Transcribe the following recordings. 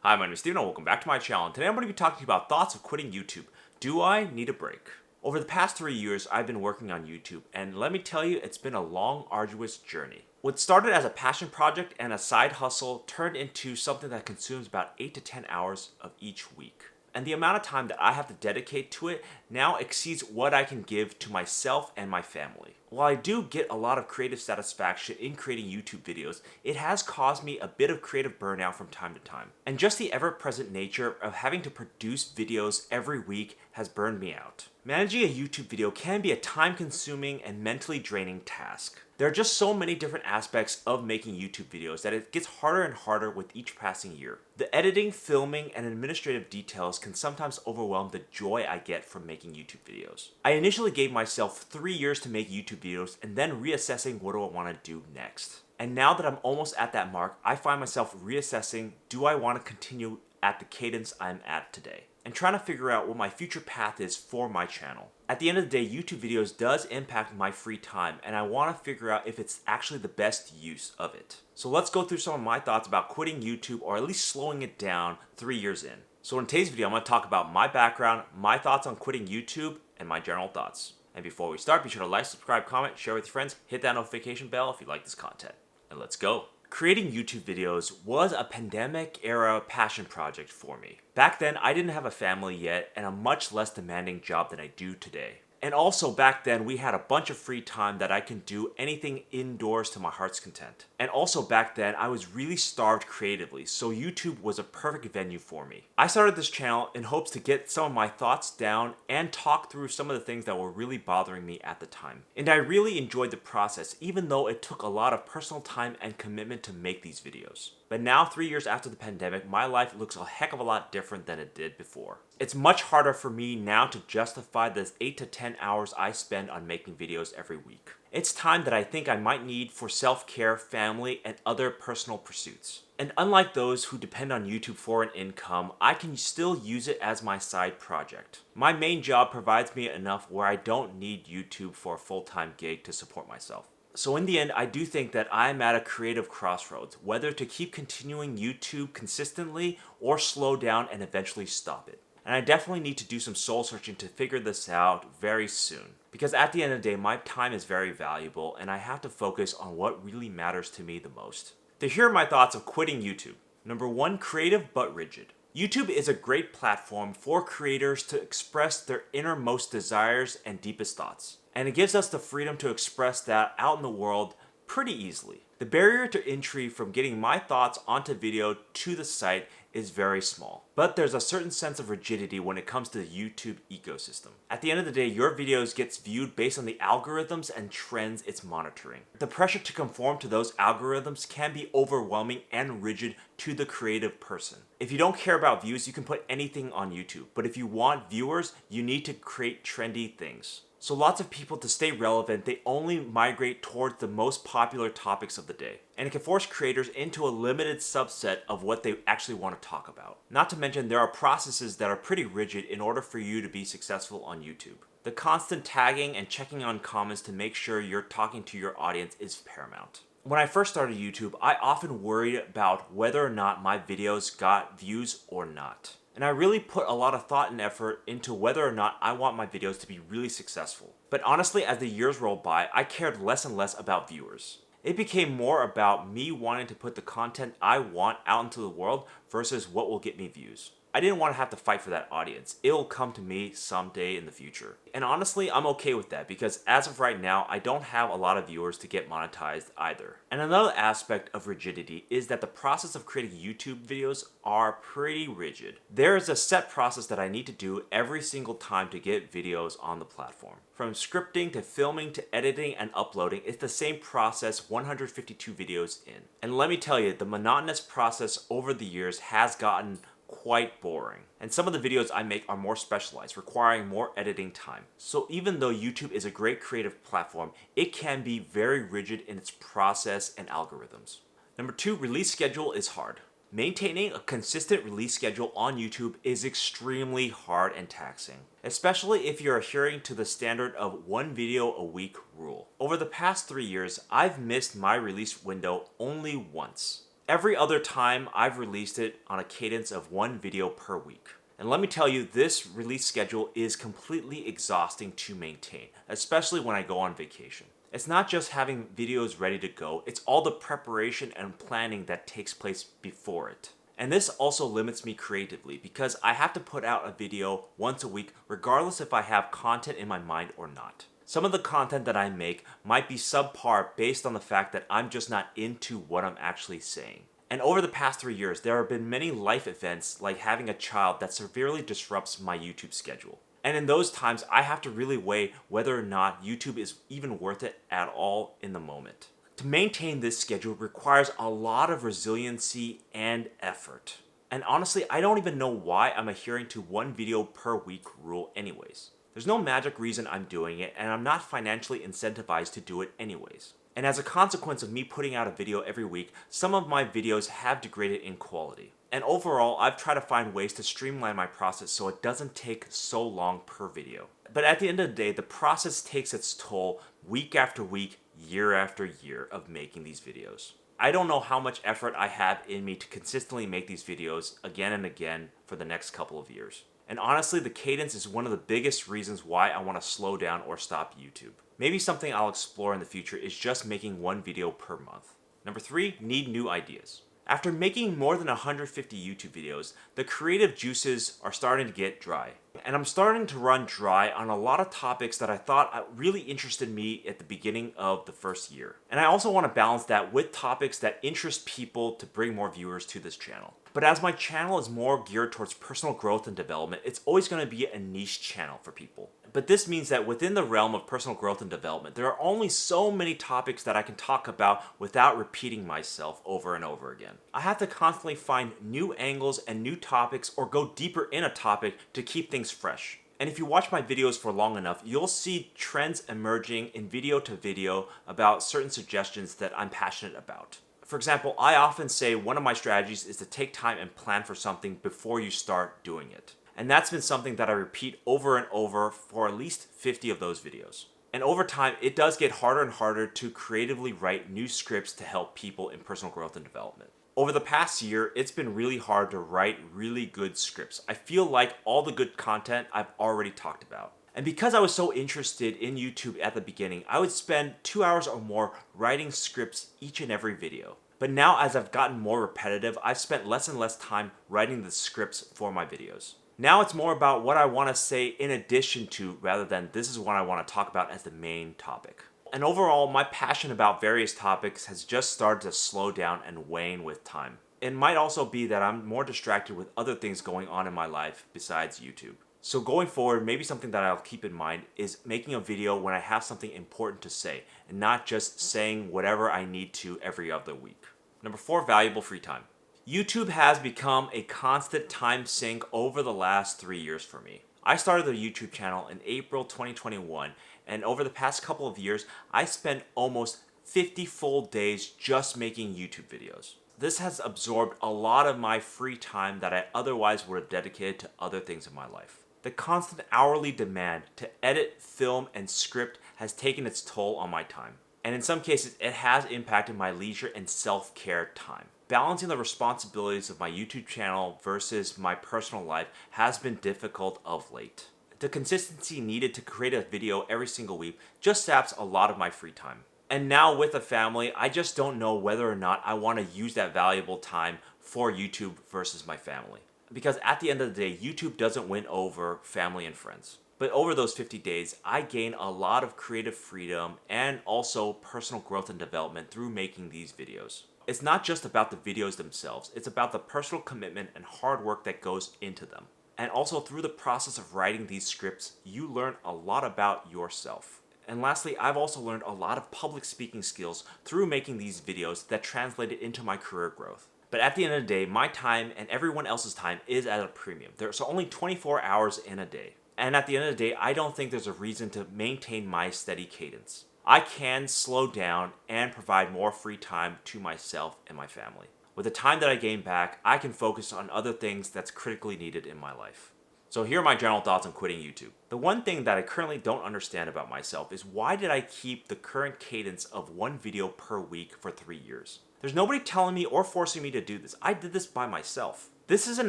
Hi, my name is Steven and welcome back to my channel. And today I'm going to be talking to you about thoughts of quitting YouTube. Do I need a break? Over the past 3 years, I've been working on YouTube, and let me tell you, it's been a long, arduous journey. What started as a passion project and a side hustle turned into something that consumes about 8 to 10 hours of each week. And the amount of time that I have to dedicate to it now exceeds what I can give to myself and my family. While I do get a lot of creative satisfaction in creating YouTube videos, it has caused me a bit of creative burnout from time to time. And just the ever-present nature of having to produce videos every week has burned me out. Managing a YouTube video can be a time-consuming and mentally draining task. There are just so many different aspects of making YouTube videos that it gets harder and harder with each passing year. The editing, filming, and administrative details can sometimes overwhelm the joy I get from making YouTube videos. I initially gave myself 3 years to make YouTube videos and then reassessing what do I want to do next. And now that I'm almost at that mark, I find myself reassessing, do I want to continue at the cadence I'm at today? And trying to figure out what my future path is for my channel. At the end of the day, YouTube videos does impact my free time, and I want to figure out if it's actually the best use of it. So let's go through some of my thoughts about quitting YouTube, or at least slowing it down 3 years in. So in today's video, I'm going to talk about my background, my thoughts on quitting YouTube, and my general thoughts. And before we start, be sure to like, subscribe, comment, share with your friends, hit that notification bell if you like this content. And let's go. Creating YouTube videos was a pandemic-era passion project for me. Back then, I didn't have a family yet and a much less demanding job than I do today. And also back then, we had a bunch of free time that I can do anything indoors to my heart's content. And also back then, I was really starved creatively, so YouTube was a perfect venue for me. I started this channel in hopes to get some of my thoughts down and talk through some of the things that were really bothering me at the time. And I really enjoyed the process, even though it took a lot of personal time and commitment to make these videos. But now, 3 years after the pandemic, my life looks a heck of a lot different than it did before. It's much harder for me now to justify the 8 to 10 hours I spend on making videos every week. It's time that I think I might need for self-care, family, and other personal pursuits. And unlike those who depend on YouTube for an income, I can still use it as my side project. My main job provides me enough where I don't need YouTube for a full-time gig to support myself. So in the end, I do think that I'm at a creative crossroads, whether to keep continuing YouTube consistently or slow down and eventually stop it. And I definitely need to do some soul searching to figure this out very soon. Because at the end of the day, my time is very valuable and I have to focus on what really matters to me the most. So here are my thoughts of quitting YouTube. Number 1, creative but rigid. YouTube is a great platform for creators to express their innermost desires and deepest thoughts. And it gives us the freedom to express that out in the world pretty easily. The barrier to entry from getting my thoughts onto video to the site is very small. But there's a certain sense of rigidity when it comes to the YouTube ecosystem. At the end of the day, your videos gets viewed based on the algorithms and trends it's monitoring. The pressure to conform to those algorithms can be overwhelming and rigid to the creative person. If you don't care about views, you can put anything on YouTube. But if you want viewers, you need to create trendy things. So lots of people, to stay relevant, they only migrate towards the most popular topics of the day. And it can force creators into a limited subset of what they actually want to talk about. Not to mention, there are processes that are pretty rigid in order for you to be successful on YouTube. The constant tagging and checking on comments to make sure you're talking to your audience is paramount. When I first started YouTube, I often worried about whether or not my videos got views or not. And I really put a lot of thought and effort into whether or not I want my videos to be really successful. But honestly, as the years rolled by, I cared less and less about viewers. It became more about me wanting to put the content I want out into the world versus what will get me views. I didn't want to have to fight for that audience. It will come to me someday in the future. And honestly, I'm okay with that because as of right now, I don't have a lot of viewers to get monetized either. And another aspect of rigidity is that the process of creating YouTube videos are pretty rigid. There is a set process that I need to do every single time to get videos on the platform. From scripting to filming to editing and uploading, it's the same process 152 videos in. And let me tell you, the monotonous process over the years has gotten quite boring. And some of the videos I make are more specialized, requiring more editing time. So even though YouTube is a great creative platform, it can be very rigid in its process and algorithms. Number 2, release schedule is hard. Maintaining a consistent release schedule on YouTube is extremely hard and taxing, especially if you're adhering to the standard of 1 video a week rule. Over the past 3 years, I've missed my release window only once. Every other time, I've released it on a cadence of one video per week. And let me tell you, this release schedule is completely exhausting to maintain, especially when I go on vacation. It's not just having videos ready to go, it's all the preparation and planning that takes place before it. And this also limits me creatively because I have to put out a video once a week regardless if I have content in my mind or not. Some of the content that I make might be subpar based on the fact that I'm just not into what I'm actually saying. And over the past 3 years, there have been many life events like having a child that severely disrupts my YouTube schedule. And in those times, I have to really weigh whether or not YouTube is even worth it at all in the moment. To maintain this schedule requires a lot of resiliency and effort. And honestly, I don't even know why I'm adhering to one video per week rule anyways. There's no magic reason I'm doing it, and I'm not financially incentivized to do it anyways. And as a consequence of me putting out a video every week, some of my videos have degraded in quality. And overall, I've tried to find ways to streamline my process so it doesn't take so long per video. But at the end of the day, the process takes its toll week after week, year after year of making these videos. I don't know how much effort I have in me to consistently make these videos again and again for the next couple of years. And honestly, the cadence is one of the biggest reasons why I want to slow down or stop YouTube. Maybe something I'll explore in the future is just making one video per month. Number 3, need new ideas. After making more than 150 YouTube videos, the creative juices are starting to get dry. And I'm starting to run dry on a lot of topics that I thought really interested me at the beginning of the first year. And I also want to balance that with topics that interest people to bring more viewers to this channel. But as my channel is more geared towards personal growth and development, it's always going to be a niche channel for people. But this means that within the realm of personal growth and development, there are only so many topics that I can talk about without repeating myself over and over again. I have to constantly find new angles and new topics or go deeper in a topic to keep things fresh. And if you watch my videos for long enough, you'll see trends emerging in video to video about certain suggestions that I'm passionate about. For example, I often say one of my strategies is to take time and plan for something before you start doing it. And that's been something that I repeat over and over for at least 50 of those videos. And over time, it does get harder and harder to creatively write new scripts to help people in personal growth and development. Over the past year, it's been really hard to write really good scripts. I feel like all the good content I've already talked about. And because I was so interested in YouTube at the beginning, I would spend 2 hours or more writing scripts each and every video. But now as I've gotten more repetitive, I've spent less and less time writing the scripts for my videos. Now it's more about what I want to say in addition to rather than this is what I want to talk about as the main topic. And overall, my passion about various topics has just started to slow down and wane with time. It might also be that I'm more distracted with other things going on in my life besides YouTube. So going forward, maybe something that I'll keep in mind is making a video when I have something important to say and not just saying whatever I need to every other week. Number 4, valuable free time. YouTube has become a constant time sink over the last 3 years for me. I started the YouTube channel in April 2021, and over the past couple of years, I spent almost 50 full days just making YouTube videos. This has absorbed a lot of my free time that I otherwise would have dedicated to other things in my life. The constant hourly demand to edit, film, and script has taken its toll on my time. And in some cases, it has impacted my leisure and self-care time. Balancing the responsibilities of my YouTube channel versus my personal life has been difficult of late. The consistency needed to create a video every single week just saps a lot of my free time. And now with a family, I just don't know whether or not I want to use that valuable time for YouTube versus my family. Because at the end of the day, YouTube doesn't win over family and friends. But over those 50 days, I gain a lot of creative freedom and also personal growth and development through making these videos. It's not just about the videos themselves, it's about the personal commitment and hard work that goes into them. And also through the process of writing these scripts, you learn a lot about yourself. And lastly, I've also learned a lot of public speaking skills through making these videos that translated into my career growth. But at the end of the day, my time and everyone else's time is at a premium. There's only 24 hours in a day. And at the end of the day, I don't think there's a reason to maintain my steady cadence. I can slow down and provide more free time to myself and my family. With the time that I gain back, I can focus on other things that's critically needed in my life. So here are my general thoughts on quitting YouTube. The one thing that I currently don't understand about myself is why did I keep the current cadence of one video per week for 3 years? There's nobody telling me or forcing me to do this. I did this by myself. This is an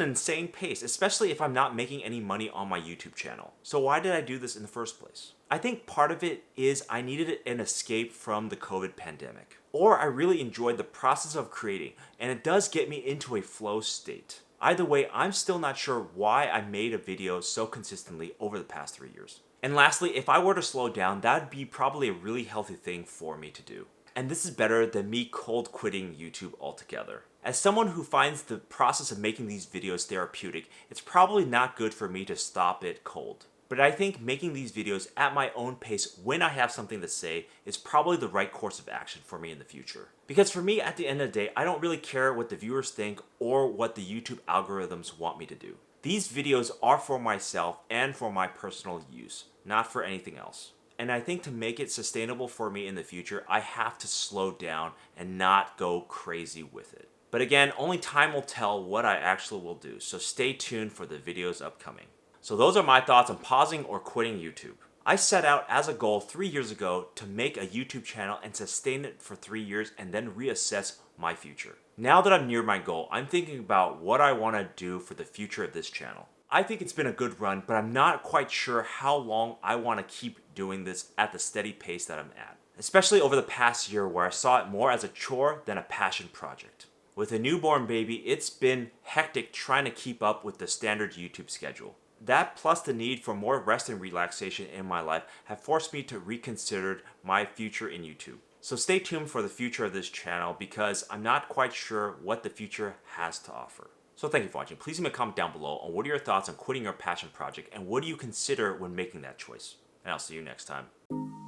insane pace, especially if I'm not making any money on my YouTube channel. So why did I do this in the first place? I think part of it is I needed an escape from the COVID pandemic. Or I really enjoyed the process of creating, and it does get me into a flow state. Either way, I'm still not sure why I made a video so consistently over the past 3 years. And lastly, if I were to slow down, that would be probably a really healthy thing for me to do. And this is better than me cold quitting YouTube altogether. As someone who finds the process of making these videos therapeutic, it's probably not good for me to stop it cold. But I think making these videos at my own pace when I have something to say is probably the right course of action for me in the future. Because for me, at the end of the day, I don't really care what the viewers think or what the YouTube algorithms want me to do. These videos are for myself and for my personal use, not for anything else. And I think to make it sustainable for me in the future, I have to slow down and not go crazy with it. But again, only time will tell what I actually will do, so stay tuned for the videos upcoming. So those are my thoughts on pausing or quitting YouTube. I set out as a goal 3 years ago to make a YouTube channel and sustain it for 3 years and then reassess my future. Now that I'm near my goal, I'm thinking about what I want to do for the future of this channel. I think it's been a good run, but I'm not quite sure how long I want to keep doing this at the steady pace that I'm at. Especially over the past year where I saw it more as a chore than a passion project. With a newborn baby, it's been hectic trying to keep up with the standard YouTube schedule. That plus the need for more rest and relaxation in my life have forced me to reconsider my future in YouTube. So stay tuned for the future of this channel because I'm not quite sure what the future has to offer. So thank you for watching. Please leave me a comment down below on what are your thoughts on quitting your passion project and what do you consider when making that choice. And I'll see you next time.